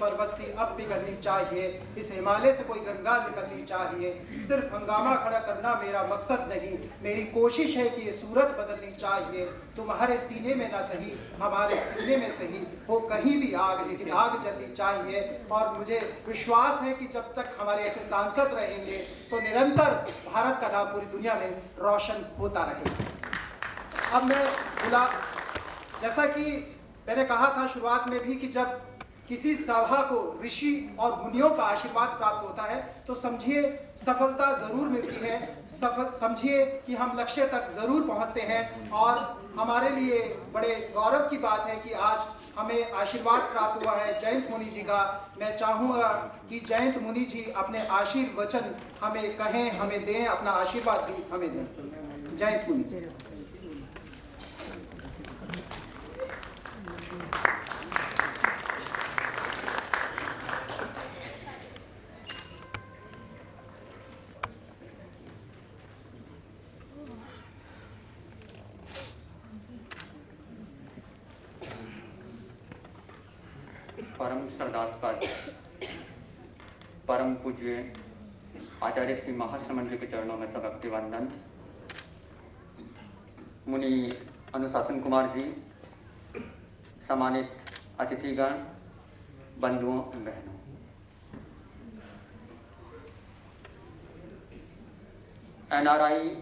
पर्वत से अब पिघलनी चाहिए, इस हिमालय से कोई गंगा निकलनी चाहिए। सिर्फ हंगामा खड़ा करना मेरा मकसद नहीं, मेरी कोशिश है कि ये सूरत बदलनी चाहिए। तुम्हारे सीने में ना सही, हमारे सीने में सही, हो कहीं भी आग, लेकिन आग जलनी चाहिए। और मुझे विश्वास है कि जब तक हमारे ऐसे सांसद रहेंगे तो निरंतर भारत का नाम पूरी दुनिया में रोशन होता रहेगा। अब मैं जैसा कि मैंने कहा था शुरुआत में भी कि जब किसी सभा को ऋषि और मुनियों का आशीर्वाद प्राप्त होता है तो समझिए सफलता जरूर मिलती है, समझिए कि हम लक्ष्य तक जरूर पहुंचते हैं। और हमारे लिए बड़े गौरव की बात है कि आज हमें आशीर्वाद प्राप्त हुआ है जयंत मुनि जी का। मैं चाहूँगा कि जयंत मुनि जी अपने आशीर्वचन हमें कहें, हमें दें, अपना आशीर्वाद भी हमें दें। जयंत मुनि जी। परम श्रद्धास्पद परम पूज्य आचार्य श्री महाश्रमण जी के चरणों में सबक वंदन। मुनि अनुशासन कुमार जी, सम्मानित अतिथिगण, बंधुओं बहनों, एनआरआई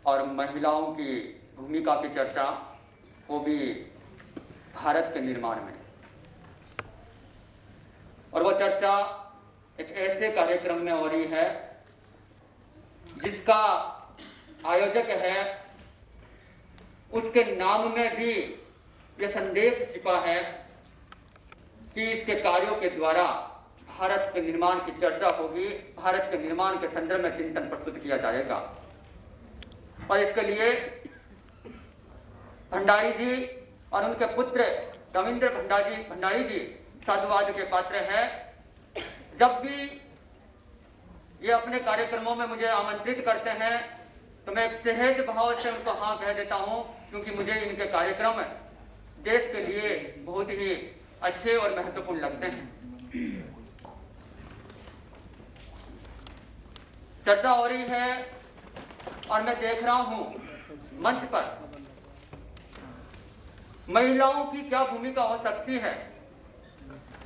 और महिलाओं की भूमिका की चर्चा, वो भी भारत के निर्माण में, और वो चर्चा एक ऐसे कार्यक्रम में हो रही है जिसका आयोजक है, उसके नाम में भी ये संदेश छिपा है कि इसके कार्यों के द्वारा भारत के निर्माण की चर्चा होगी, भारत के निर्माण के संदर्भ में चिंतन प्रस्तुत किया जाएगा। और इसके लिए भंडारी जी और उनके पुत्र रविंद्र भंडारी जी साधुवाद के पात्र हैं। जब भी ये अपने कार्यक्रमों में मुझे आमंत्रित करते हैं तो मैं एक सहज भाव से उनको हाँ कह देता हूँ, क्योंकि मुझे इनके कार्यक्रम देश के लिए बहुत ही अच्छे और महत्वपूर्ण लगते हैं। चर्चा हो रही है और मैं देख रहा हूँ मंच पर महिलाओं की क्या भूमिका हो सकती है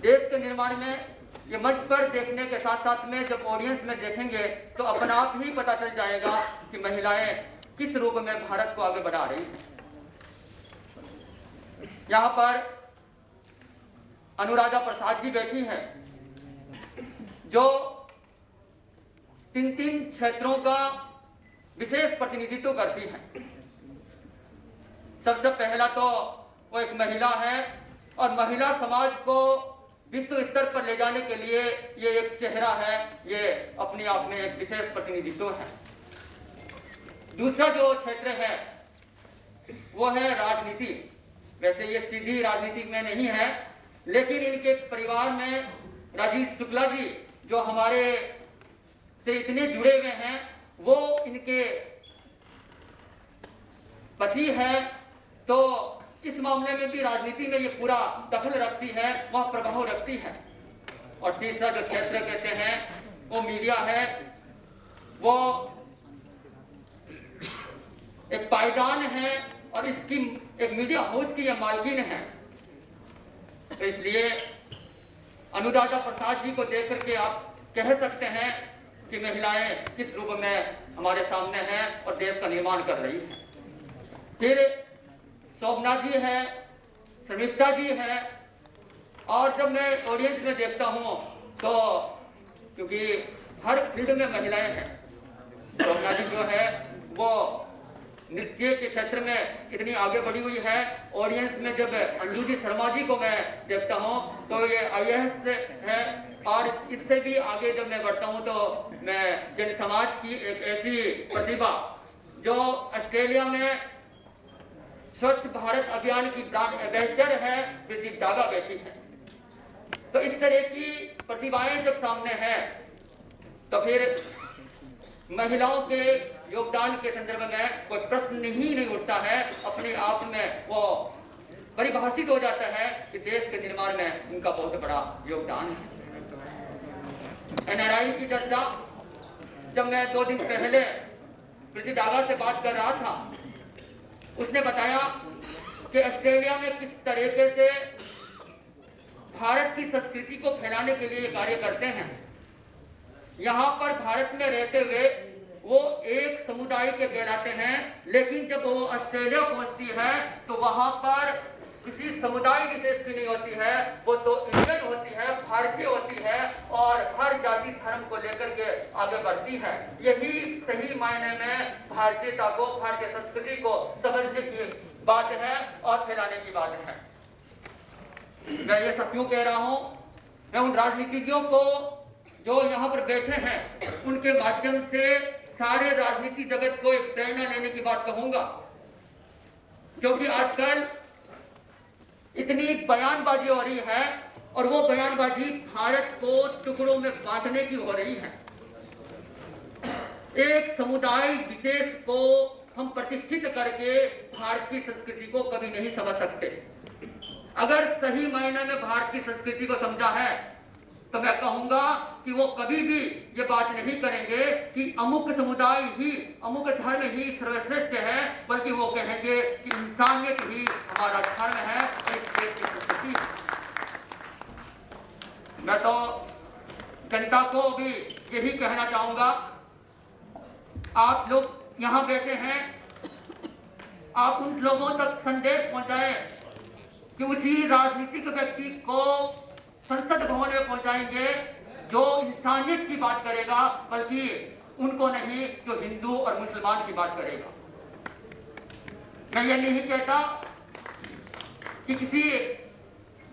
देश के निर्माण में। ये मंच पर देखने के साथ साथ में जब ऑडियंस में देखेंगे तो अपने आप ही पता चल जाएगा कि महिलाएं किस रूप में भारत को आगे बढ़ा रही हैं। यहाँ पर अनुराधा प्रसाद जी बैठी हैं जो 3 क्षेत्रों का विशेष प्रतिनिधित्व करती हैं। सबसे पहला तो वो एक महिला है और महिला समाज को विश्व स्तर पर ले जाने के लिए ये एक चेहरा है, ये अपने आप में एक विशेष प्रतिनिधित्व है। दूसरा जो क्षेत्र है वो है राजनीति। वैसे ये सीधी राजनीति में नहीं है, लेकिन इनके परिवार में राजीव शुक्ला जी जो हमारे से इतने जुड़े हुए हैं, वो इनके पति है, तो इस मामले में भी राजनीति में ये पूरा दखल रखती है, वह प्रभाव रखती है। और तीसरा जो क्षेत्र कहते हैं वो मीडिया है, वो एक पायदान है और इसकी एक मीडिया हाउस की यह मालकिन है। तो इसलिए अनुराधा प्रसाद जी को देख करके आप कह सकते हैं कि महिलाएं किस रूप में हमारे सामने हैं और देश का निर्माण कर रही हैं। फिर शोभना जी है, शर्मिष्ठा जी है, और जब मैं ऑडियंस में देखता हूँ तो क्योंकि हर फील्ड में महिलाएं हैं, शोभना जी जो है वो नृत्य के क्षेत्र में इतनी आगे बढ़ी हुई है। ऑडियंस में जब अंजू जी शर्मा जी को मैं देखता हूँ तो ये IAS है, और इससे भी आगे जब मैं बढ़ता हूँ तो मैं जन समाज की एक ऐसी प्रतिभा जो ऑस्ट्रेलिया में स्वच्छ भारत अभियान की ब्रांड एम्बेसडर है, प्रीति डागा बैठी है। तो इस तरह की प्रतिभाएं जब सामने हैं तो फिर महिलाओं के योगदान के संदर्भ में कोई प्रश्न ही नहीं उठता है। अपने आप में वो परिभाषित हो जाता है कि देश के निर्माण में उनका बहुत बड़ा योगदान है। एनआरआई की चर्चा जब मैं 2 दिन पहले प्रीति डागा से बात कर रहा था, उसने बताया कि ऑस्ट्रेलिया में किस तरीके से भारत की संस्कृति को फैलाने के लिए कार्य करते हैं। यहाँ पर भारत में रहते हुए वो एक समुदाय के कहलाते हैं, लेकिन जब वो ऑस्ट्रेलिया पहुंचती है तो वहां पर किसी समुदाय विशेष की नहीं होती है, वो तो इंडियन होती है, भारतीय होती है और हर जाति धर्म को लेकर के आगे बढ़ती है। यही सही मायने में भारतीयता को, भारतीय संस्कृति को समझने की बात है और फैलाने की बात है। मैं ये सब क्यों कह रहा हूं? मैं उन राजनीतिज्ञों को जो यहाँ पर बैठे हैं उनके माध्यम से सारे राजनीति जगत को एक प्रेरणा लेने की बात कहूंगा, क्योंकि आजकल इतनी बयानबाजी हो रही है और वो बयानबाजी भारत को टुकड़ों में बांटने की हो रही है। एक समुदाय विशेष को हम प्रतिष्ठित करके भारत की संस्कृति को कभी नहीं समझ सकते। अगर सही मायने में भारत की संस्कृति को समझा है तो मैं कहूंगा कि वो कभी भी ये बात नहीं करेंगे कि अमुक समुदाय ही, अमुक धर्म ही सर्वश्रेष्ठ है, बल्कि वो कहेंगे कि इंसानियत ही हमारा धर्म है और इस देश की संस्कृति है। मैं तो जनता को भी यही कहना चाहूंगा, आप लोग यहाँ बैठे हैं, आप उन लोगों तक संदेश पहुंचाएं कि उसी राजनीतिक व्यक्ति को संसद भवन में पहुंचाएंगे जो इंसानियत की बात करेगा, बल्कि उनको नहीं जो हिंदू और मुसलमान की बात करेगा। मैं ये नहीं कहता कि किसी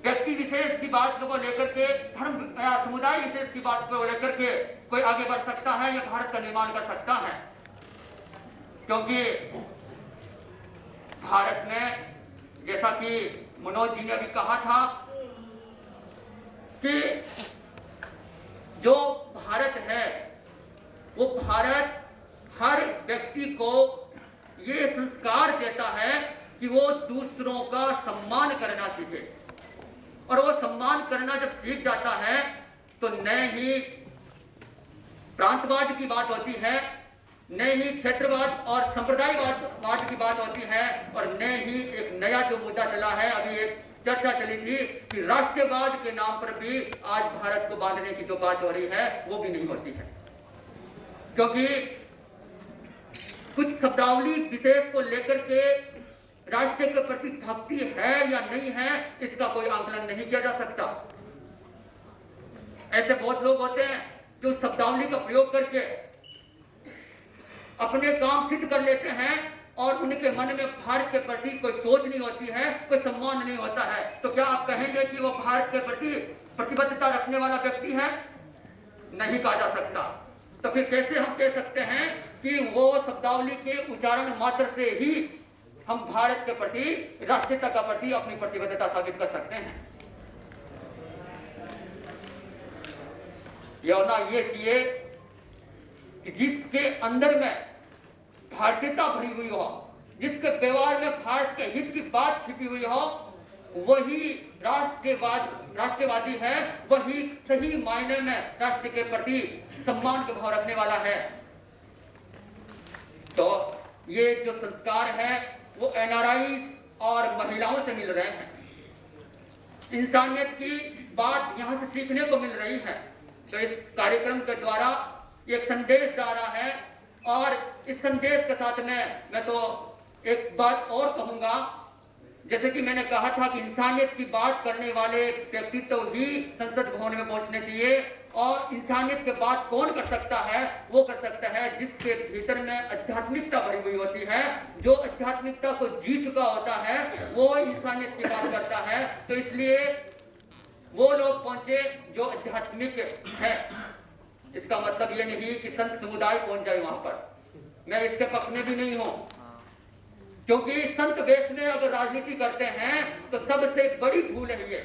व्यक्ति विशेष की बात को लेकर के, धर्म या समुदाय विशेष की बात को लेकर के कोई आगे बढ़ सकता है या भारत का निर्माण कर सकता है, क्योंकि भारत में जैसा कि मनोज जी ने भी कहा था कि जो भारत है वो भारत हर व्यक्ति को ये संस्कार देता है कि वो दूसरों का सम्मान करना सीखे, और वो सम्मान करना जब सीख जाता है तो न ही प्रांतवाद की बात होती है, न ही क्षेत्रवाद और संप्रदायवाद की बात होती है, और न ही एक नया जो मुद्दा चला है, अभी एक चर्चा चली थी कि राष्ट्रवाद के नाम पर भी आज भारत को बांधने की जो बात हो रही है वो भी नहीं होती है, क्योंकि कुछ शब्दावली विशेष को लेकर के राष्ट्र के प्रति भक्ति है या नहीं है इसका कोई आंकलन नहीं किया जा सकता। ऐसे बहुत लोग होते हैं जो शब्दावली का प्रयोग करके अपने काम सिद्ध कर लेते हैं और उनके मन में भारत के प्रति कोई सोच नहीं होती है, कोई सम्मान नहीं होता है। तो क्या आप कहेंगे कि वो भारत के प्रति प्रतिबद्धता रखने वाला व्यक्ति है? नहीं कहा जा सकता। तो फिर कैसे हम कह सकते हैं कि वो शब्दावली के उच्चारण मात्र से ही हम भारत के प्रति, राष्ट्रीयता का प्रति अपनी प्रतिबद्धता साबित कर सकते हैं? ये होना ये चाहिए कि जिसके अंदर में भारतीयता भरी हुई हो, जिसके व्यवहार में भारत के हित की बात छिपी हुई हो, वही राष्ट्रवादी है, वही सही मायने में राष्ट्र के प्रति सम्मान के भाव रखने वाला है। तो ये जो संस्कार है वो एनआरआई और महिलाओं से मिल रहे हैं। इंसानियत की बात यहाँ से सीखने को मिल रही है। तो इस कार्यक्रम के द्वारा एक संदेश जा रहा है, और इस संदेश के साथ में मैं तो एक बात और कहूंगा, जैसे कि मैंने कहा था कि इंसानियत की बात करने वाले व्यक्तित्व ही संसद भवन में पहुंचने चाहिए, और इंसानियत के बात कौन कर सकता है? वो कर सकता है जिसके भीतर में आध्यात्मिकता भरी हुई होती है, जो आध्यात्मिकता को जी चुका होता है वो इंसानियत की बात करता है। तो इसलिए वो लोग पहुंचे जो आध्यात्मिक है। इसका मतलब ये नहीं कि संत समुदाय पहुंच जाए वहां पर, मैं इसके पक्ष में भी नहीं हूं, क्योंकि संत वेश में अगर राजनीति करते हैं तो सबसे बड़ी भूल है ये।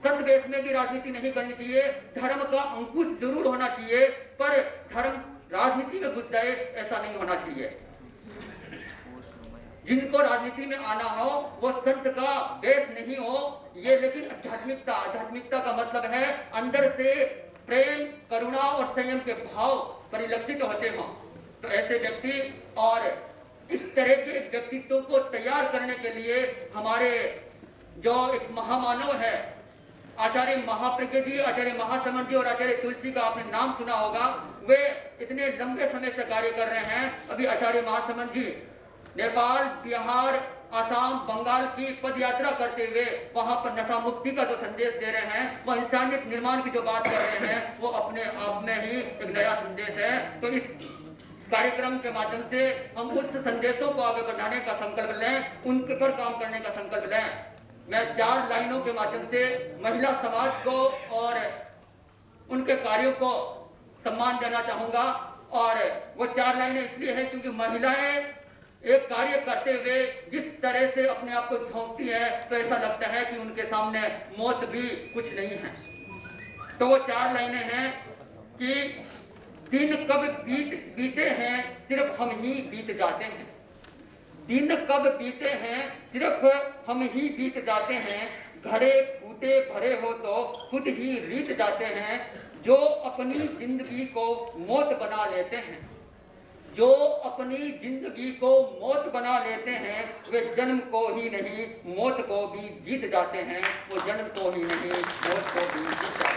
संत वेश में भी राजनीति नहीं करनी चाहिए, धर्म का अंकुश जरूर होना चाहिए, पर धर्म राजनीति में घुस जाए ऐसा नहीं होना चाहिए। जिनको राजनीति में आना हो वो संत का वेश नहीं हो, ये लेकिन आध्यात्मिकता का मतलब है अंदर से प्रेम, करुणा और संयम के भाव परिलक्षित होते हों। तो ऐसे व्यक्ति और इस तरह के व्यक्तित्व को तैयार करने के लिए हमारे जो एक महामानव है आचार्य महाप्रज्ञ जी, आचार्य महासमन जी और आचार्य तुलसी का आपने नाम सुना होगा, वे इतने लंबे समय से कार्य कर रहे हैं। अभी आचार्य महासमन जी नेपाल, बिहार, आसाम, बंगाल की पद यात्रा करते हुए वहां पर नशा मुक्ति का जो संदेश दे रहे हैं, वह इंसानियत निर्माण की जो बात कर रहे हैं, वो अपने आप में ही एक नया संदेश है। तो इस कार्यक्रम के माध्यम से हम उस संदेशों को आगे बढ़ाने का संकल्प लें, उनके पर काम करने का संकल्प लें। मैं 4 लाइनों के माध्यम से महिला समाज को और उनके कार्यों को सम्मान देना चाहूंगा। और वो 4 लाइनें इसलिए है क्योंकि महिलाएं एक कार्य करते हुए जिस तरह से अपने आप को झोंकती है, तो ऐसा लगता है कि उनके सामने मौत भी कुछ नहीं है। तो वो 4 लाइनें हैं कि दिन कब बीते हैं सिर्फ हम ही बीत जाते हैं। दिन कब बीते हैं सिर्फ हम ही बीत जाते हैं। घड़े फूटे भरे हो तो खुद ही रीत जाते हैं। जो अपनी जिंदगी को मौत बना लेते हैं, जो अपनी जिंदगी को मौत बना लेते हैं, वे जन्म को ही नहीं मौत को भी जीत जाते हैं। वो जन्म को ही नहीं मौत को भी जीत जाते हैं।